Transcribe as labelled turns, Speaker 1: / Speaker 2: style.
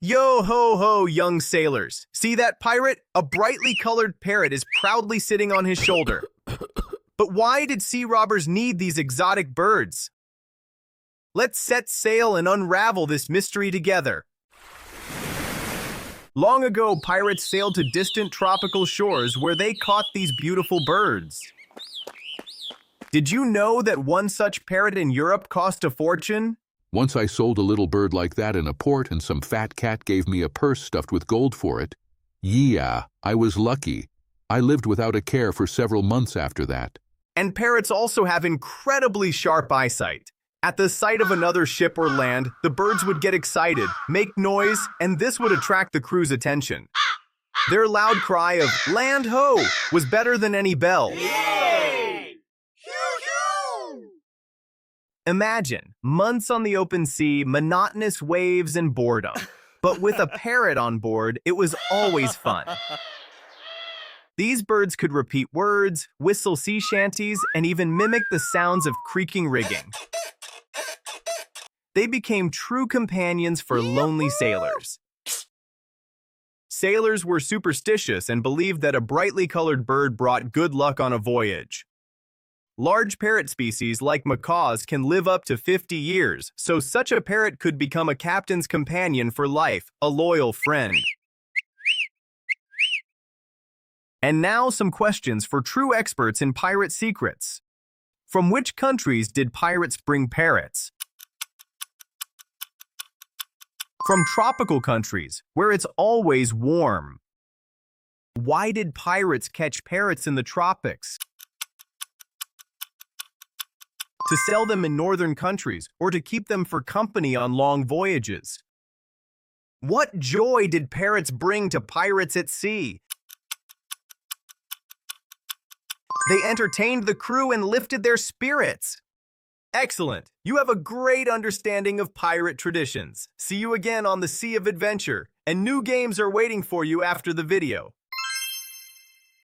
Speaker 1: Yo ho ho, young sailors. See that pirate? A brightly colored parrot is proudly sitting on his shoulder. But why did sea robbers need these exotic birds? Let's set sail and unravel this mystery together. Long ago, pirates sailed to distant tropical shores where they caught these beautiful birds. Did you know that one such parrot in Europe cost a fortune?
Speaker 2: Once I sold a little bird like that in a port and some fat cat gave me a purse stuffed with gold for it. Yeah, I was lucky. I lived without a care for several months after that.
Speaker 1: And parrots also have incredibly sharp eyesight. At the sight of another ship or land, the birds would get excited, make noise, and this would attract the crew's attention. Their loud cry of "Land ho!" was better than any bell.
Speaker 3: Yay!
Speaker 1: Imagine months on the open sea, monotonous waves, and boredom. But with a parrot on board, it was always fun. These birds could repeat words, whistle sea shanties, and even mimic the sounds of creaking rigging. They became true companions for lonely sailors. Sailors were superstitious and believed that a brightly colored bird brought good luck on a voyage. Large parrot species like macaws can live up to 50 years, so such a parrot could become a captain's companion for life, a loyal friend. And now some questions for true experts in pirate secrets. From which countries did pirates bring parrots? From tropical countries, where it's always warm. Why did pirates catch parrots in the tropics? To sell them in northern countries or to keep them for company on long voyages. What joy did parrots bring to pirates at sea? They entertained the crew and lifted their spirits. Excellent! You have a great understanding of pirate traditions. See you again on the Sea of Adventure, and new games are waiting for you after the video.